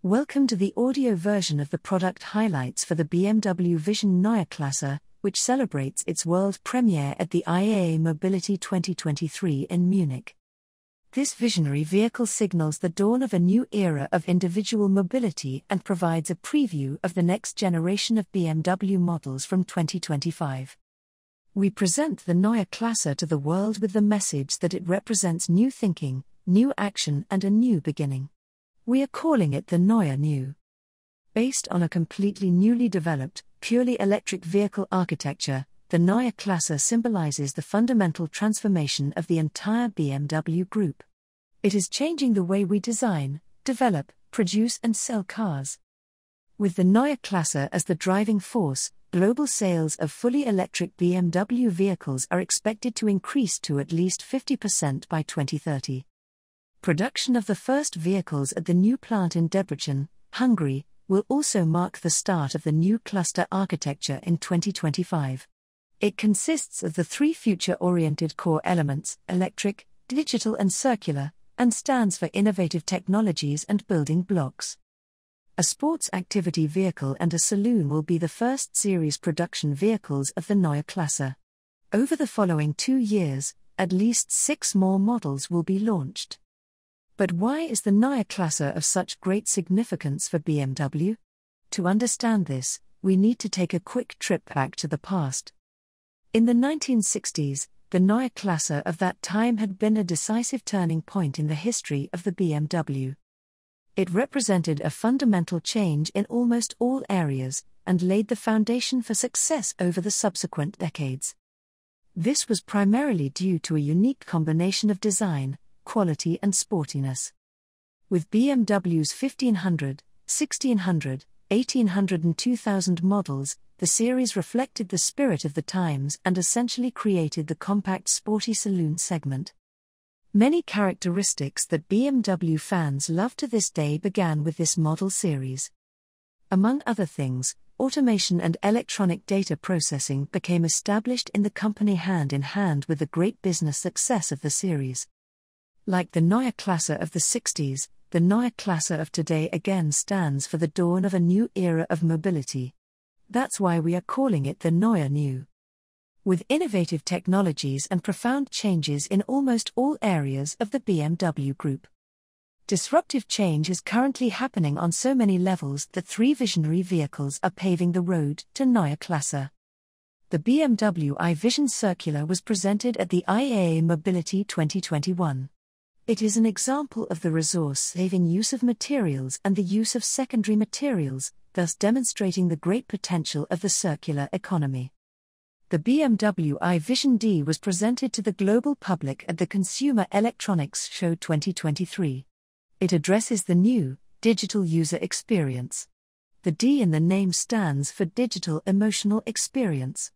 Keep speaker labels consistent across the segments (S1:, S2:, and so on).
S1: Welcome to the audio version of the product highlights for the BMW Vision Neue Klasse, which celebrates its world premiere at the IAA Mobility 2023 in Munich. This visionary vehicle signals the dawn of a new era of individual mobility and provides a preview of the next generation of BMW models from 2025. We present the Neue Klasse to the world with the message that it represents new thinking, new action and a new beginning. We are calling it the Neue New. Based on a completely newly developed, purely electric vehicle architecture, the Neue Klasse symbolizes the fundamental transformation of the entire BMW group. It is changing the way we design, develop, produce and sell cars. With the Neue Klasse as the driving force, global sales of fully electric BMW vehicles are expected to increase to at least 50% by 2030. Production of the first vehicles at the new plant in Debrecen, Hungary, will also mark the start of the new cluster architecture in 2025. It consists of the three future-oriented core elements, electric, digital and circular, and stands for innovative technologies and building blocks. A sports activity vehicle and a saloon will be the first series production vehicles of the Neue Klasse. Over the following 2 years, at least 6 more models will be launched. But why is the Neue Klasse of such great significance for BMW? To understand this, we need to take a quick trip back to the past. In the 1960s, the Neue Klasse of that time had been a decisive turning point in the history of the BMW. It represented a fundamental change in almost all areas, and laid the foundation for success over the subsequent decades. This was primarily due to a unique combination of design, quality and sportiness. With BMW's 1500, 1600, 1800 and 2000 models, the series reflected the spirit of the times and essentially created the compact sporty saloon segment. Many characteristics that BMW fans love to this day began with this model series. Among other things, automation and electronic data processing became established in the company hand in hand with the great business success of the series. Like the Neue Klasse of the 60s, the Neue Klasse of today again stands for the dawn of a new era of mobility. That's why we are calling it the Neue New. With innovative technologies and profound changes in almost all areas of the BMW group. Disruptive change is currently happening on so many levels that 3 visionary vehicles are paving the road to Neue Klasse. The BMW i Vision Circular was presented at the IAA Mobility 2021. It is an example of the resource-saving use of materials and the use of secondary materials, thus demonstrating the great potential of the circular economy. The BMW i Vision D was presented to the global public at the Consumer Electronics Show 2023. It addresses the new, digital user experience. The D in the name stands for Digital Emotional Experience.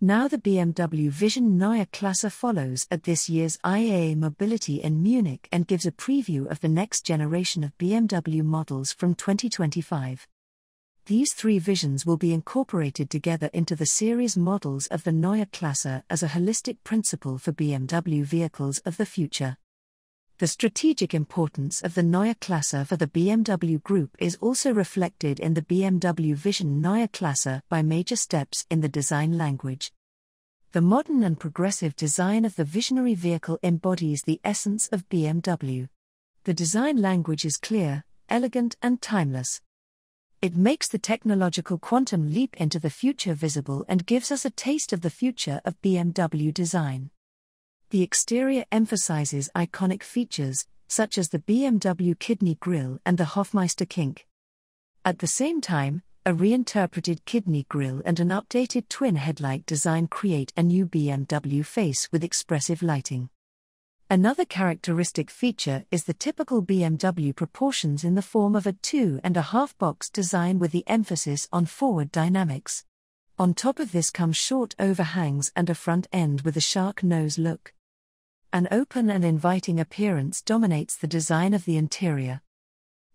S1: Now the BMW Vision Neue Klasse follows at this year's IAA Mobility in Munich and gives a preview of the next generation of BMW models from 2025. These 3 visions will be incorporated together into the series models of the Neue Klasse as a holistic principle for BMW vehicles of the future. The strategic importance of the Neue Klasse for the BMW Group is also reflected in the BMW Vision Neue Klasse by major steps in the design language. The modern and progressive design of the visionary vehicle embodies the essence of BMW. The design language is clear, elegant and timeless. It makes the technological quantum leap into the future visible and gives us a taste of the future of BMW design. The exterior emphasizes iconic features, such as the BMW kidney grille and the Hofmeister kink. At the same time, a reinterpreted kidney grille and an updated twin headlight design create a new BMW face with expressive lighting. Another characteristic feature is the typical BMW proportions in the form of a 2.5 box design with the emphasis on forward dynamics. On top of this come short overhangs and a front end with a shark nose look. An open and inviting appearance dominates the design of the interior.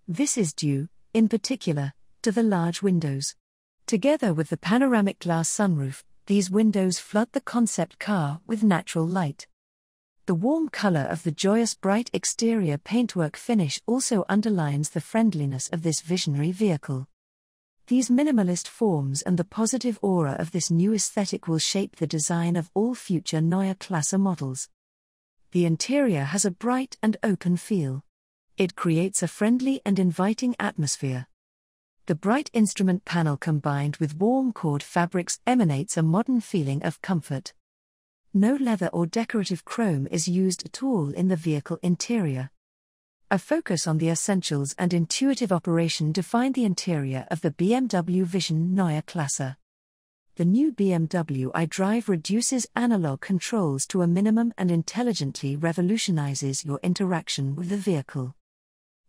S1: This is due, in particular, to the large windows. Together with the panoramic glass sunroof, these windows flood the concept car with natural light. The warm color of the joyous bright exterior paintwork finish also underlines the friendliness of this visionary vehicle. These minimalist forms and the positive aura of this new aesthetic will shape the design of all future Neue Klasse models. The interior has a bright and open feel. It creates a friendly and inviting atmosphere. The bright instrument panel combined with warm cord fabrics emanates a modern feeling of comfort. No leather or decorative chrome is used at all in the vehicle interior. A focus on the essentials and intuitive operation define the interior of the BMW Vision Neue Klasse. The new BMW iDrive reduces analog controls to a minimum and intelligently revolutionizes your interaction with the vehicle.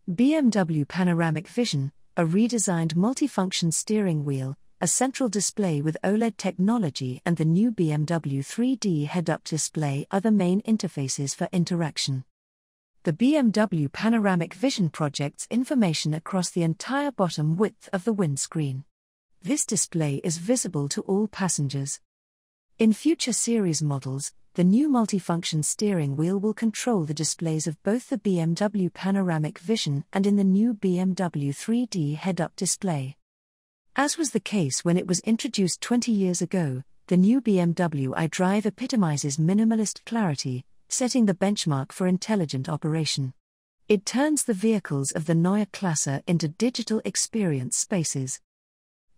S1: BMW Panoramic Vision, a redesigned multifunction steering wheel, a central display with OLED technology and the new BMW 3D head-up display are the main interfaces for interaction. The BMW Panoramic Vision projects information across the entire bottom width of the windscreen. This display is visible to all passengers. In future series models, the new multifunction steering wheel will control the displays of both the BMW Panoramic Vision and in the new BMW 3D head-up display. As was the case when it was introduced 20 years ago, the new BMW iDrive epitomizes minimalist clarity, setting the benchmark for intelligent operation. It turns the vehicles of the Neue Klasse into digital experience spaces.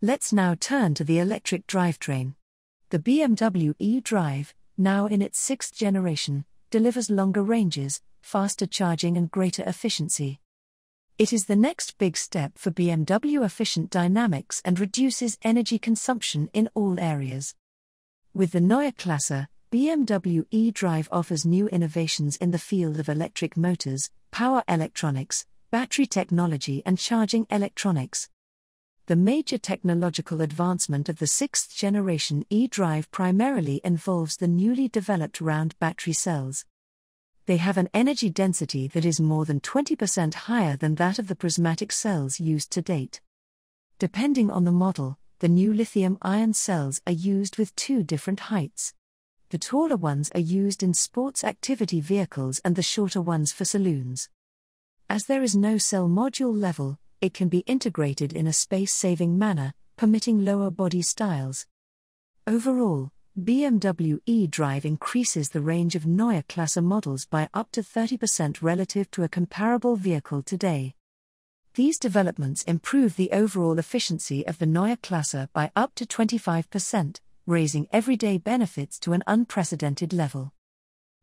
S1: Let's now turn to the electric drivetrain. The BMW eDrive, now in its 6th generation, delivers longer ranges, faster charging and greater efficiency. It is the next big step for BMW efficient dynamics and reduces energy consumption in all areas. With the Neue Klasse, BMW eDrive offers new innovations in the field of electric motors, power electronics, battery technology and charging electronics. The major technological advancement of the 6th generation eDrive primarily involves the newly developed round battery cells. They have an energy density that is more than 20% higher than that of the prismatic cells used to date. Depending on the model, the new lithium-ion cells are used with 2 different heights. The taller ones are used in sports activity vehicles and the shorter ones for saloons. As there is no cell module level, it can be integrated in a space-saving manner, permitting lower body styles. Overall, BMW eDrive increases the range of Neue Klasse models by up to 30% relative to a comparable vehicle today. These developments improve the overall efficiency of the Neue Klasse by up to 25%, raising everyday benefits to an unprecedented level.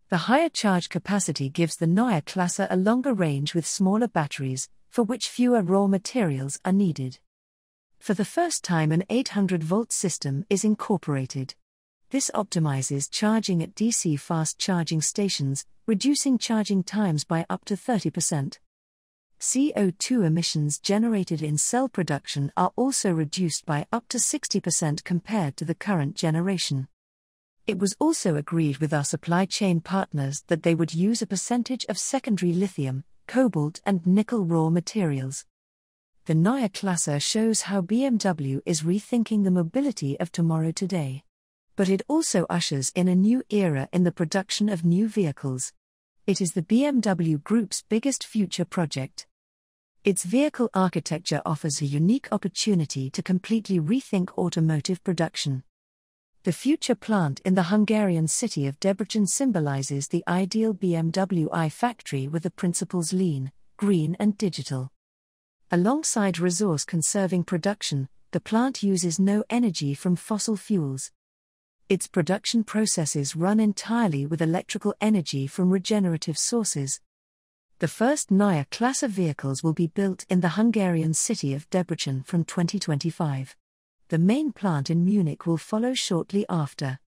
S1: The higher charge capacity gives the Neue Klasse a longer range with smaller batteries, for which fewer raw materials are needed. For the first time, an 800-volt system is incorporated. This optimizes charging at DC fast charging stations, reducing charging times by up to 30%. CO2 emissions generated in cell production are also reduced by up to 60% compared to the current generation. It was also agreed with our supply chain partners that they would use a percentage of secondary lithium, cobalt and nickel raw materials. The Neue Klasse shows how BMW is rethinking the mobility of tomorrow today. But it also ushers in a new era in the production of new vehicles. It is the BMW Group's biggest future project. Its vehicle architecture offers a unique opportunity to completely rethink automotive production. The future plant in the Hungarian city of Debrecen symbolizes the ideal BMW i factory with the principles lean, green and digital. Alongside resource-conserving production, the plant uses no energy from fossil fuels. Its production processes run entirely with electrical energy from regenerative sources. The first Neue Klasse vehicles will be built in the Hungarian city of Debrecen from 2025. The main plant in Munich will follow shortly after.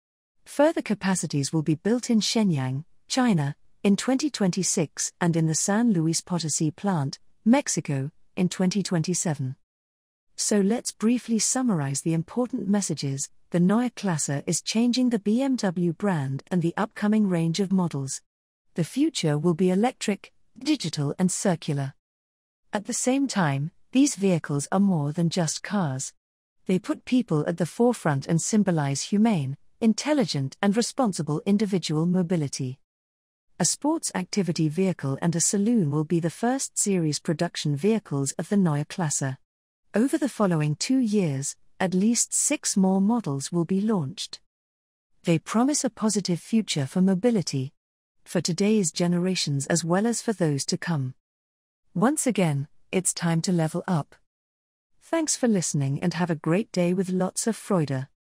S1: Further capacities will be built in Shenyang, China, in 2026 and in the San Luis Potosí plant, Mexico, in 2027. So let's briefly summarize the important messages. The Neue Klasse is changing the BMW brand and the upcoming range of models. The future will be electric, digital and circular. At the same time, these vehicles are more than just cars. They put people at the forefront and symbolize humane, intelligent and responsible individual mobility. A sports activity vehicle and a saloon will be the first series production vehicles of the Neue Klasse. Over the following 2 years, at least 6 more models will be launched. They promise a positive future for mobility, for today's generations as well as for those to come. Once again, it's time to level up. Thanks for listening and have a great day with lots of Freude.